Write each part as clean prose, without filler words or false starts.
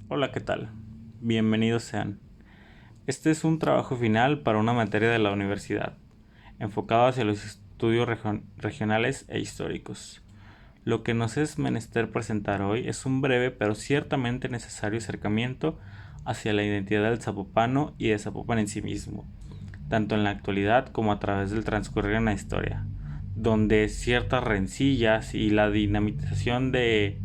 Hola, ¿qué tal? Bienvenidos sean. Este es un trabajo final para una materia de la universidad, enfocado hacia los estudios regionales e históricos. Lo que nos es menester presentar hoy es un breve pero ciertamente necesario acercamiento hacia la identidad del zapopano y de Zapopan en sí mismo, tanto en la actualidad como a través del transcurrir en la historia, donde ciertas rencillas y la dinamización de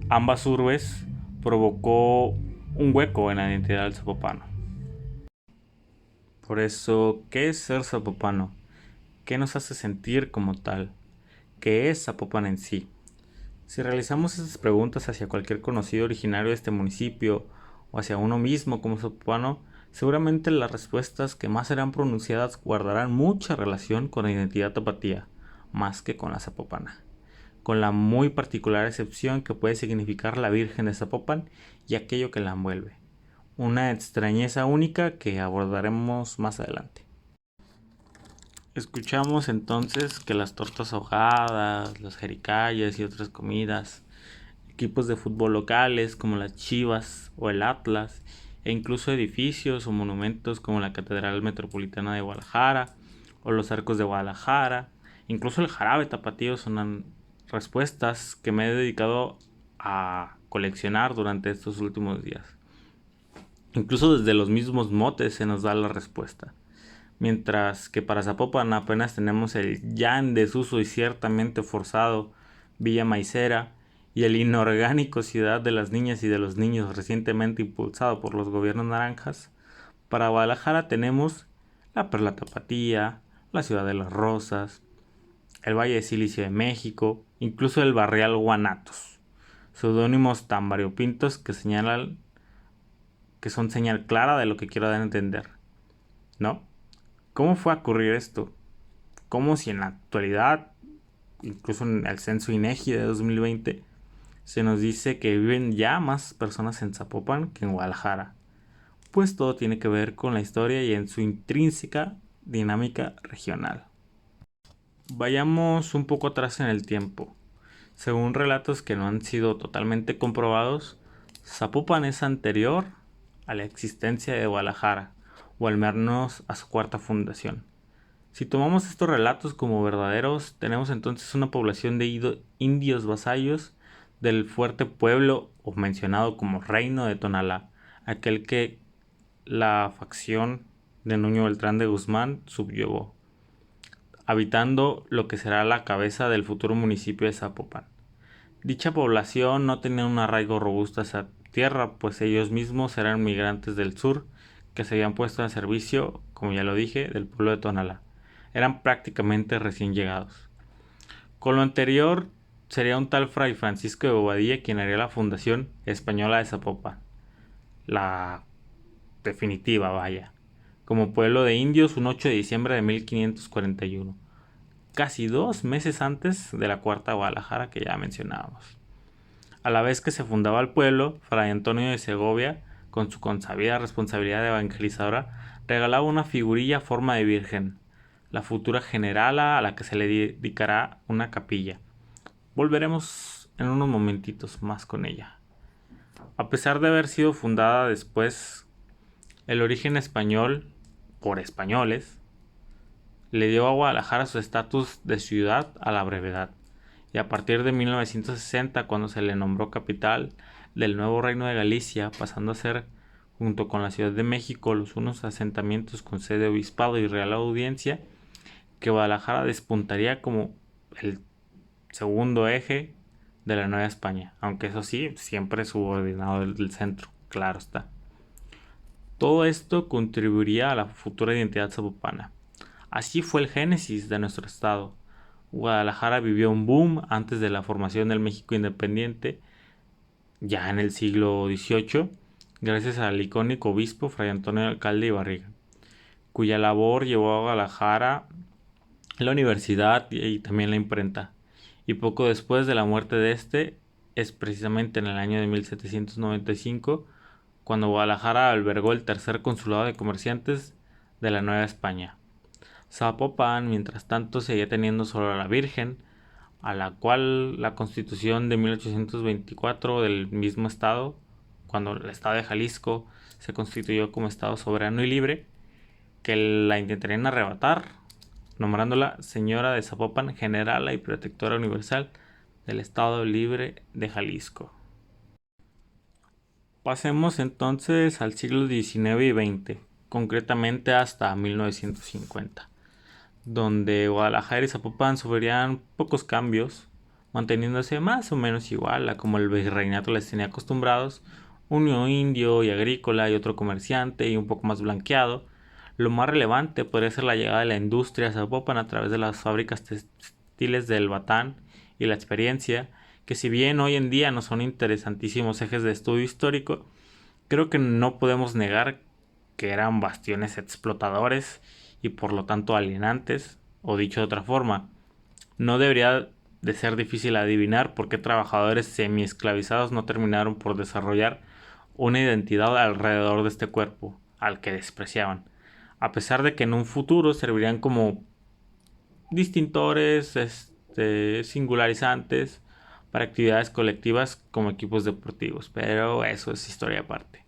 ambas urbes provocó un hueco en la identidad del zapopano. Por eso, ¿qué es ser zapopano? ¿Qué nos hace sentir como tal? ¿Qué es Zapopan en sí? Si realizamos estas preguntas hacia cualquier conocido originario de este municipio o hacia uno mismo como zapopano, seguramente las respuestas que más serán pronunciadas guardarán mucha relación con la identidad tapatía, más que con la zapopana, con la muy particular excepción que puede significar la Virgen de Zapopan y aquello que la envuelve, una extrañeza única que abordaremos más adelante. Escuchamos entonces que las tortas ahogadas, las jericayas y otras comidas, equipos de fútbol locales como las Chivas o el Atlas, e incluso edificios o monumentos como la Catedral Metropolitana de Guadalajara o los Arcos de Guadalajara, incluso el jarabe tapatío son respuestas que me he dedicado a coleccionar durante estos últimos días. Incluso desde los mismos motes se nos da la respuesta. Mientras que para Zapopan apenas tenemos el ya en desuso y ciertamente forzado Villa Maicera y el inorgánico Ciudad de las Niñas y de los Niños recientemente impulsado por los gobiernos naranjas, para Guadalajara tenemos la Perla Tapatía, la Ciudad de las Rosas, el Valle de Silicio de México, incluso el Barrial Guanatos, seudónimos tan variopintos que son señal clara de lo que quiero dar a entender, ¿no? ¿Cómo fue a ocurrir esto? Como si en la actualidad, incluso en el censo INEGI de 2020, se nos dice que viven ya más personas en Zapopan que en Guadalajara. Pues todo tiene que ver con la historia y en su intrínseca dinámica regional. Vayamos un poco atrás en el tiempo. Según relatos que no han sido totalmente comprobados, Zapopan es anterior a la existencia de Guadalajara, o al menos a su cuarta fundación. Si tomamos estos relatos como verdaderos, tenemos entonces una población de indios vasallos del fuerte pueblo o mencionado como Reino de Tonalá, aquel que la facción de Nuño Beltrán de Guzmán subyugó, habitando lo que será la cabeza del futuro municipio de Zapopan. Dicha población no tenía un arraigo robusto a esa tierra, pues ellos mismos eran migrantes del sur que se habían puesto al servicio, como ya lo dije, del pueblo de Tonalá. Eran prácticamente recién llegados. Con lo anterior, sería un tal Fray Francisco de Bobadilla quien haría la fundación española de Zapopan, la definitiva, vaya, como pueblo de indios un 8 de diciembre de 1541, casi 2 meses antes de la cuarta Guadalajara que ya mencionábamos. A la vez que se fundaba el pueblo, Fray Antonio de Segovia, con su consabida responsabilidad de evangelizadora, regalaba una figurilla a forma de virgen, la futura generala a la que se le dedicará una capilla. Volveremos en unos momentitos más con ella. A pesar de haber sido fundada después, el origen español, por españoles, le dio a Guadalajara su estatus de ciudad a la brevedad, y a partir de 1960, cuando se le nombró capital del nuevo Reino de Galicia, pasando a ser, junto con la Ciudad de México, los unos asentamientos con sede de obispado y real audiencia, que Guadalajara despuntaría como el segundo eje de la Nueva España, aunque eso sí, siempre subordinado del centro, claro está. Todo esto contribuiría a la futura identidad zapopana. Así fue el génesis de nuestro estado. Guadalajara vivió un boom antes de la formación del México independiente, ya en el siglo XVIII, gracias al icónico obispo Fray Antonio Alcalde y Barriga, cuya labor llevó a Guadalajara la universidad y también la imprenta. Y poco después de la muerte de este, es precisamente en el año de 1795, cuando Guadalajara albergó el tercer consulado de comerciantes de la Nueva España. Zapopan, mientras tanto, seguía teniendo solo a la Virgen, a la cual la Constitución de 1824 del mismo estado cuando el estado de Jalisco se constituyó como estado soberano y libre, que la intentarían arrebatar, nombrándola señora de Zapopan, generala y protectora universal del estado libre de Jalisco. Pasemos entonces al siglo XIX y XX, concretamente hasta 1950, donde Guadalajara y Zapopan sufrirían pocos cambios, manteniéndose más o menos igual a como el virreinato les tenía acostumbrados, uno indio y agrícola y otro comerciante y un poco más blanqueado. Lo más relevante podría ser la llegada de la industria a Zapopan a través de las fábricas textiles del Batán y la experiencia, que si bien hoy en día no son interesantísimos ejes de estudio histórico, creo que no podemos negar que eran bastiones explotadores y por lo tanto alienantes, o dicho de otra forma, no debería de ser difícil adivinar por qué trabajadores semi-esclavizados no terminaron por desarrollar una identidad alrededor de este cuerpo, al que despreciaban, a pesar de que en un futuro servirían como distintores, singularizantes para actividades colectivas como equipos deportivos, pero eso es historia aparte.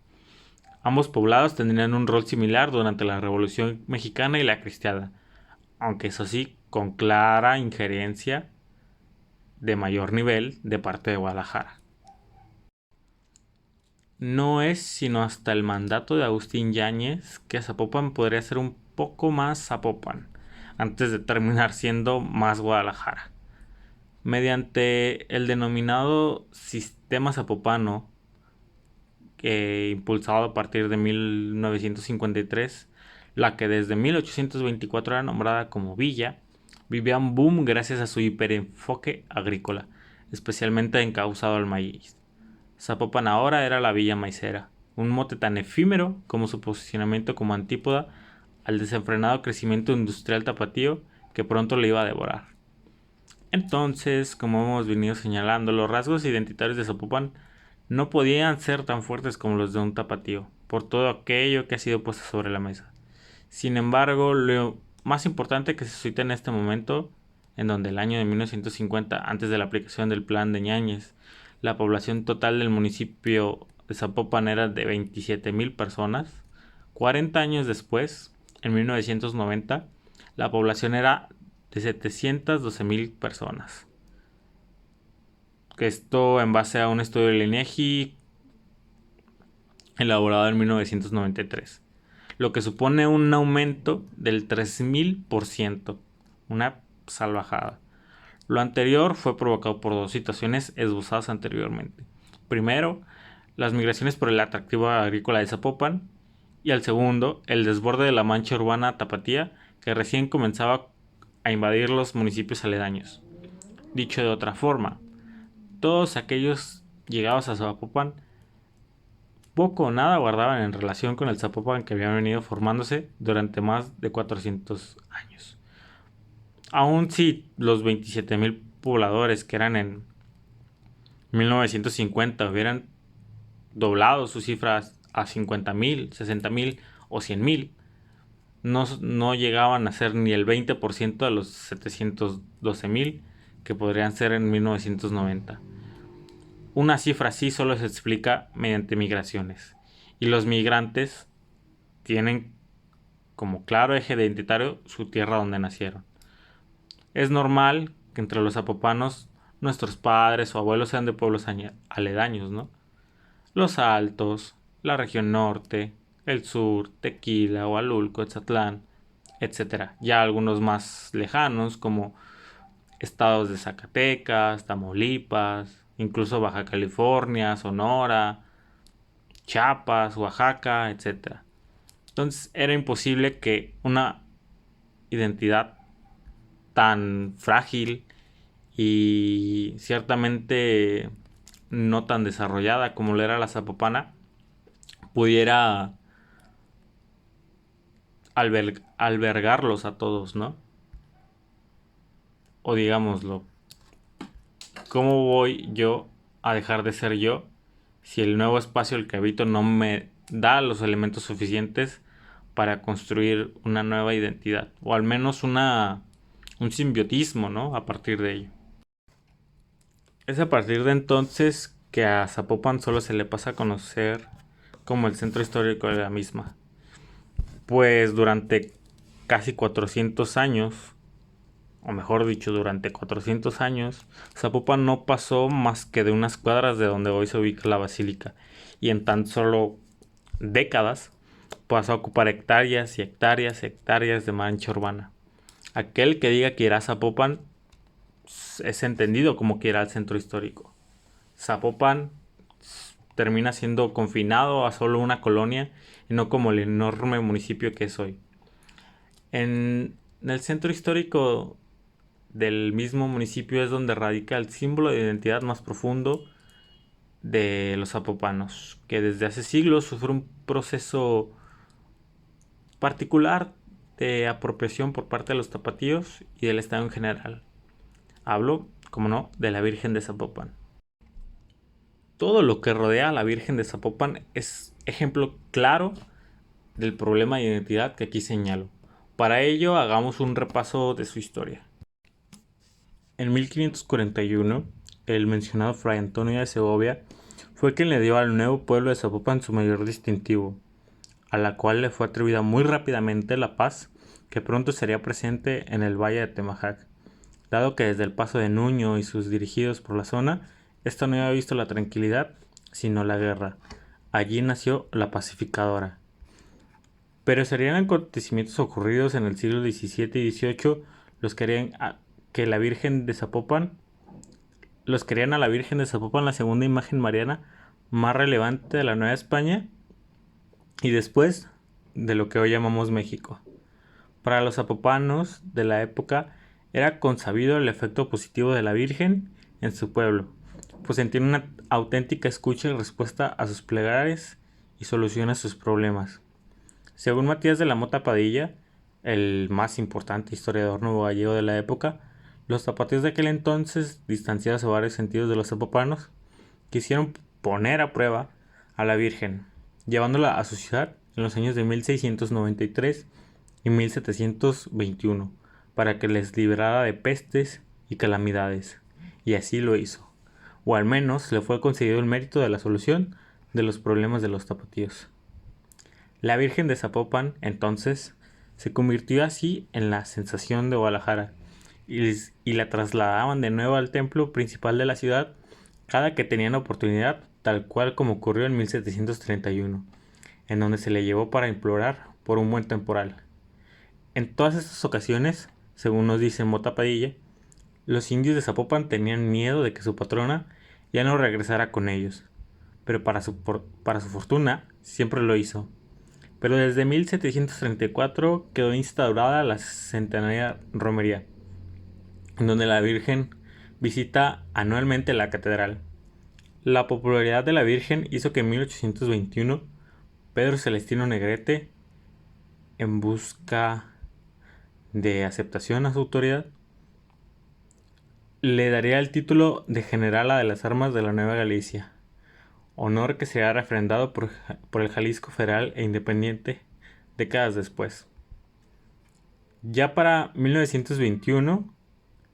Ambos poblados tendrían un rol similar durante la Revolución Mexicana y la Cristiana, aunque eso sí, con clara injerencia de mayor nivel de parte de Guadalajara. No es sino hasta el mandato de Agustín Yáñez que Zapopan podría ser un poco más Zapopan, antes de terminar siendo más Guadalajara. Mediante el denominado Sistema Zapopano, impulsado a partir de 1953, la que desde 1824 era nombrada como Villa, vivía un boom gracias a su hiperenfoque agrícola, especialmente encauzado al maíz. Zapopan ahora era la Villa Maicera, un mote tan efímero como su posicionamiento como antípoda al desenfrenado crecimiento industrial tapatío que pronto le iba a devorar. Entonces, como hemos venido señalando, los rasgos identitarios de Zapopan no podían ser tan fuertes como los de un tapatío, por todo aquello que ha sido puesto sobre la mesa. Sin embargo, lo más importante que se suscita en este momento, en donde el año de 1950, antes de la aplicación del plan de Ñáñez, la población total del municipio de Zapopan era de 27,000 personas, 40 años después, en 1990, la población era de 712,000 personas. Esto en base a un estudio del INEGI elaborado en 1993, lo que supone un aumento del 3000%, una salvajada. Lo anterior fue provocado por dos situaciones esbozadas anteriormente. Primero, las migraciones por el atractivo agrícola de Zapopan, y al segundo, el desborde de la mancha urbana tapatía que recién comenzaba a invadir los municipios aledaños. Dicho de otra forma, todos aquellos llegados a Zapopan poco o nada guardaban en relación con el Zapopan que había venido formándose durante más de 400 años. Aun si los 27,000 pobladores que eran en 1950 hubieran doblado sus cifras a 50,000, 60,000 o 100,000, no llegaban a ser ni el 20% de los 712,000 que podrían ser en 1990. Una cifra así solo se explica mediante migraciones, y los migrantes tienen como claro eje identitario su tierra donde nacieron. Es normal que entre los zapopanos nuestros padres o abuelos sean de pueblos aledaños, ¿no? Los Altos, la región norte, el sur, Tequila, Hualulco, Etzatlán, etc. Ya algunos más lejanos como estados de Zacatecas, Tamaulipas, incluso Baja California, Sonora, Chiapas, Oaxaca, etc. Entonces era imposible que una identidad tan frágil y ciertamente no tan desarrollada como lo era la zapopana pudiera albergarlos a todos, ¿no? O digámoslo, ¿cómo voy yo a dejar de ser yo si el nuevo espacio al que habito no me da los elementos suficientes para construir una nueva identidad? O al menos un simbiotismo, ¿no? A partir de ello. Es a partir de entonces que a Zapopan solo se le pasa a conocer como el centro histórico de la misma. Pues durante casi 400 años, o mejor dicho, durante 400 años, Zapopan no pasó más que de unas cuadras de donde hoy se ubica la basílica, y en tan solo décadas pasó a ocupar hectáreas y hectáreas y hectáreas de mancha urbana. Aquel que diga que irá a Zapopan es entendido como que irá al centro histórico. Zapopan termina siendo confinado a solo una colonia y no como el enorme municipio que es hoy. En el centro histórico del mismo municipio es donde radica el símbolo de identidad más profundo de los zapopanos, que desde hace siglos sufre un proceso particular de apropiación por parte de los tapatíos y del Estado en general. Hablo, como no, de la Virgen de Zapopan. Todo lo que rodea a la Virgen de Zapopan es ejemplo claro del problema de identidad que aquí señalo. Para ello, hagamos un repaso de su historia. En 1541, el mencionado Fray Antonio de Segovia fue quien le dio al nuevo pueblo de Zapopan su mayor distintivo, a la cual le fue atribuida muy rápidamente la paz que pronto sería presente en el valle de Temajac, dado que desde el paso de Nuño y sus dirigidos por la zona, esta no había visto la tranquilidad, sino la guerra. Allí nació la pacificadora. Pero serían acontecimientos ocurridos en el siglo XVII y XVIII los que harían que la Virgen de Zapopan, los querían a la Virgen de Zapopan la segunda imagen mariana más relevante de la Nueva España y después de lo que hoy llamamos México. Para los zapopanos de la época era consabido el efecto positivo de la Virgen en su pueblo, pues sentían una auténtica escucha y respuesta a sus plegarias y solución a sus problemas. Según Matías de la Mota Padilla, el más importante historiador nuevo gallego de la época, los zapateros de aquel entonces, distanciados en varios sentidos de los zapopanos, quisieron poner a prueba a la Virgen, llevándola a su ciudad en los años de 1693 y 1721, para que les librara de pestes y calamidades, y así lo hizo, o al menos le fue concedido el mérito de la solución de los problemas de los tapatíos. La Virgen de Zapopan, entonces, se convirtió así en la sensación de Guadalajara, y la trasladaban de nuevo al templo principal de la ciudad cada que tenían oportunidad, tal cual como ocurrió en 1731, en donde se le llevó para implorar por un buen temporal. En todas estas ocasiones, según nos dice Mota Padilla, los indios de Zapopan tenían miedo de que su patrona ya no regresara con ellos, pero para su fortuna siempre lo hizo. Pero desde 1734 quedó instaurada la centenaria romería, en donde la Virgen visita anualmente la catedral. La popularidad de la Virgen hizo que en 1821 Pedro Celestino Negrete, en busca de aceptación a su autoridad, le daría el título de generala de las armas de la Nueva Galicia, honor que será refrendado por el Jalisco federal e independiente décadas después. Ya para 1921,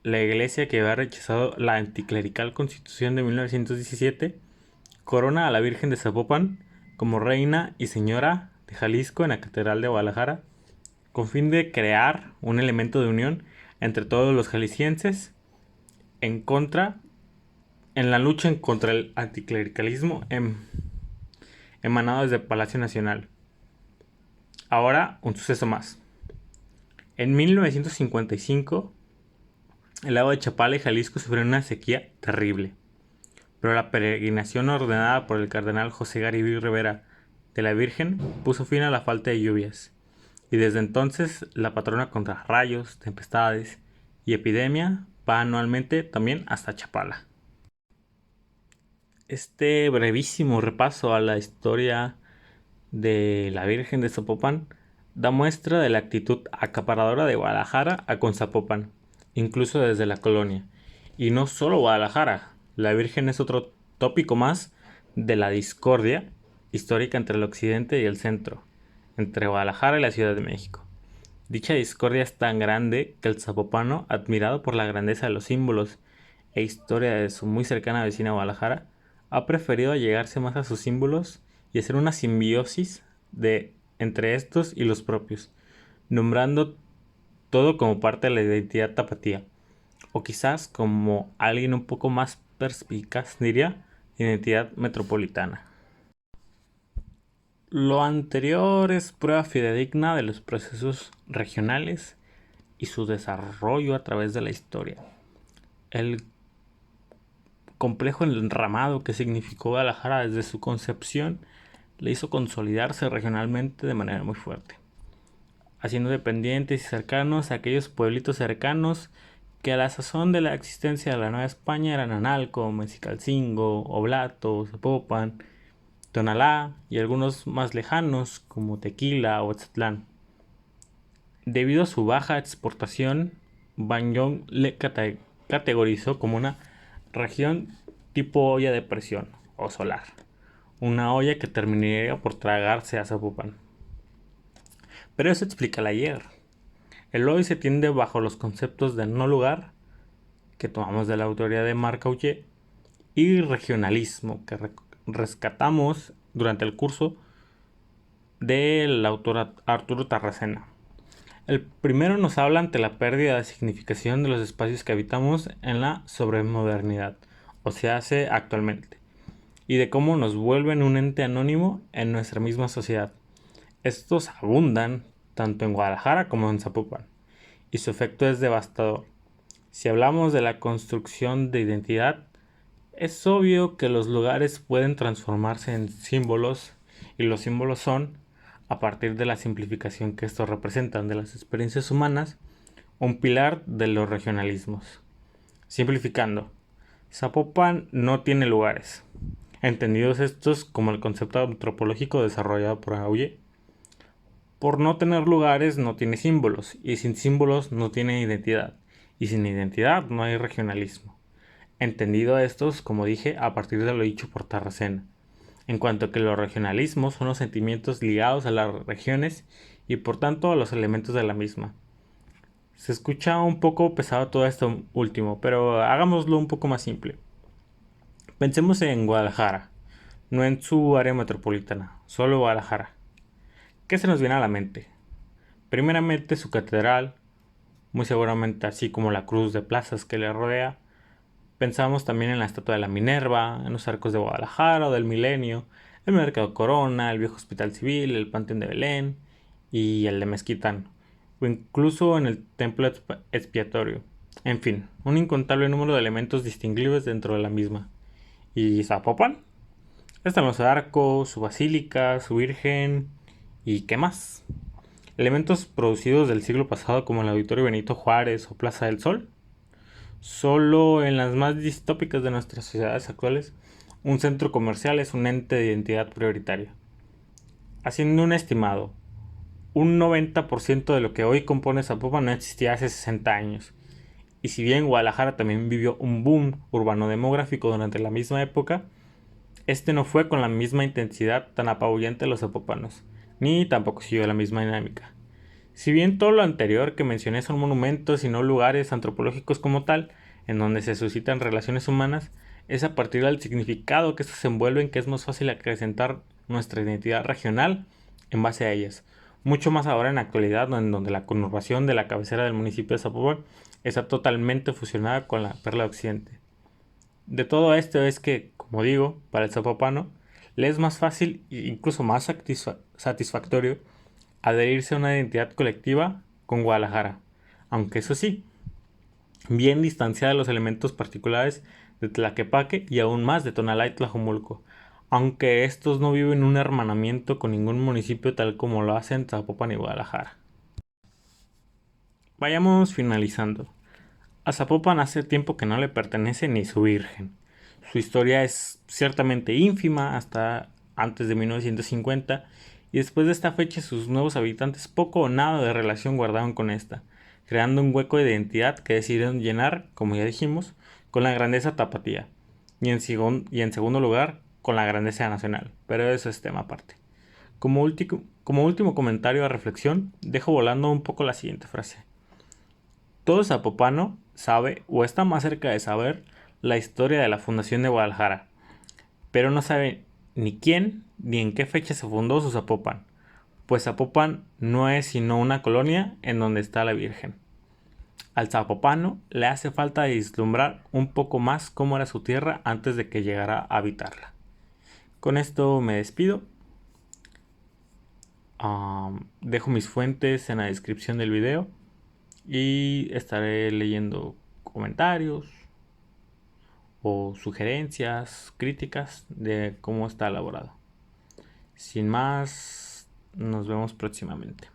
la iglesia, que había rechazado la anticlerical Constitución de 1917, corona a la Virgen de Zapopan como reina y señora de Jalisco en la Catedral de Guadalajara, con fin de crear un elemento de unión entre todos los jaliscienses en la lucha en contra el anticlericalismo emanado desde el Palacio Nacional. Ahora, un suceso más. En 1955, el lago de Chapala y Jalisco sufrieron una sequía terrible, pero la peregrinación ordenada por el cardenal José Garibay Rivera de la Virgen puso fin a la falta de lluvias, y desde entonces la patrona contra rayos, tempestades y epidemia va anualmente también hasta Chapala. Este brevísimo repaso a la historia de la Virgen de Zapopan da muestra de la actitud acaparadora de Guadalajara a con Zapopan, incluso desde la colonia. Y no solo Guadalajara, la Virgen es otro tópico más de la discordia histórica entre el occidente y el centro, entre Guadalajara y la Ciudad de México. Dicha discordia es tan grande que el zapopano, admirado por la grandeza de los símbolos e historia de su muy cercana vecina Guadalajara, ha preferido allegarse más a sus símbolos y hacer una simbiosis entre estos y los propios, nombrando todo como parte de la identidad tapatía, o quizás como alguien un poco más perspicaz diría, identidad metropolitana. Lo anterior es prueba fidedigna de los procesos regionales y su desarrollo a través de la historia. El complejo enramado que significó Guadalajara desde su concepción le hizo consolidarse regionalmente de manera muy fuerte, haciendo dependientes y cercanos a aquellos pueblitos cercanos que a la sazón de la existencia de la Nueva España eran Analco, Mexicalcingo, Oblato, Zapopan, Tonalá y algunos más lejanos como Tequila o Etzatlán. Debido a su baja exportación, Banjón le categorizó como una región tipo olla de presión o solar, una olla que terminaría por tragarse a Zapopan. Pero eso explica el ayer. El hoy se tiende bajo los conceptos de no lugar, que tomamos de la autoría de Marc Augé, y regionalismo, que rescatamos durante el curso del autor Arturo Tarracena. El primero nos habla ante la pérdida de significación de los espacios que habitamos en la sobremodernidad, o se hace actualmente, y de cómo nos vuelven un ente anónimo en nuestra misma sociedad. Estos abundan tanto en Guadalajara como en Zapopan, y su efecto es devastador. Si hablamos de la construcción de identidad, es obvio que los lugares pueden transformarse en símbolos, y los símbolos son, a partir de la simplificación que estos representan de las experiencias humanas, un pilar de los regionalismos. Simplificando, Zapopan no tiene lugares, entendidos estos como el concepto antropológico desarrollado por Aguirre. Por no tener lugares no tiene símbolos, y sin símbolos no tiene identidad, y sin identidad no hay regionalismo. Entendido estos, como dije, a partir de lo dicho por Tarracena, en cuanto que los regionalismos son los sentimientos ligados a las regiones y por tanto a los elementos de la misma. Se escucha un poco pesado todo esto último, pero hagámoslo un poco más simple. Pensemos en Guadalajara, no en su área metropolitana, solo Guadalajara. ¿Qué se nos viene a la mente? Primeramente su catedral, muy seguramente así como la cruz de plazas que le rodea. Pensamos también en la estatua de la Minerva, en los arcos de Guadalajara o del Milenio, el Mercado Corona, el viejo Hospital Civil, el Panteón de Belén y el de Mezquitán, o incluso en el templo expiatorio. En fin, un incontable número de elementos distinguibles dentro de la misma. ¿Y Zapopan? Están los arcos, su basílica, su virgen y ¿qué más? Elementos producidos del siglo pasado como el Auditorio Benito Juárez o Plaza del Sol. Solo en las más distópicas de nuestras sociedades actuales, un centro comercial es un ente de identidad prioritaria. Haciendo un estimado, un 90% de lo que hoy compone Zapopan no existía hace 60 años. Y si bien Guadalajara también vivió un boom urbano demográfico durante la misma época, este no fue con la misma intensidad tan apabullante de los zapopanos, ni tampoco siguió la misma dinámica. Si bien todo lo anterior que mencioné son monumentos y no lugares antropológicos como tal, en donde se suscitan relaciones humanas, es a partir del significado que estos envuelven que es más fácil acrecentar nuestra identidad regional en base a ellas. Mucho más ahora en la actualidad, en donde la conurbación de la cabecera del municipio de Zapopan está totalmente fusionada con la Perla de Occidente. De todo esto es que, como digo, para el zapopano, le es más fácil e incluso más satisfactorio adherirse a una identidad colectiva con Guadalajara, aunque eso sí, bien distanciada de los elementos particulares de Tlaquepaque y aún más de Tonalá y Tlajomulco, aunque estos no viven un hermanamiento con ningún municipio tal como lo hacen Zapopan y Guadalajara. Vayamos finalizando. A Zapopan hace tiempo que no le pertenece ni su virgen. Su historia es ciertamente ínfima hasta antes de 1950 y después de esta fecha sus nuevos habitantes poco o nada de relación guardaron con esta, creando un hueco de identidad que decidieron llenar, como ya dijimos, con la grandeza tapatía y en segundo lugar con la grandeza nacional, pero eso es tema aparte. Como último comentario a reflexión, dejo volando un poco la siguiente frase. Todo zapopano sabe o está más cerca de saber la historia de la fundación de Guadalajara pero no sabe ni quién ni en qué fecha se fundó su Zapopan, pues Zapopan no es sino una colonia en donde está la Virgen. Al zapopano le hace falta vislumbrar un poco más cómo era su tierra antes de que llegara a habitarla. Con esto me despido. Dejo mis fuentes en la descripción del video y estaré leyendo comentarios o sugerencias, críticas de cómo está elaborado. Sin más, nos vemos próximamente.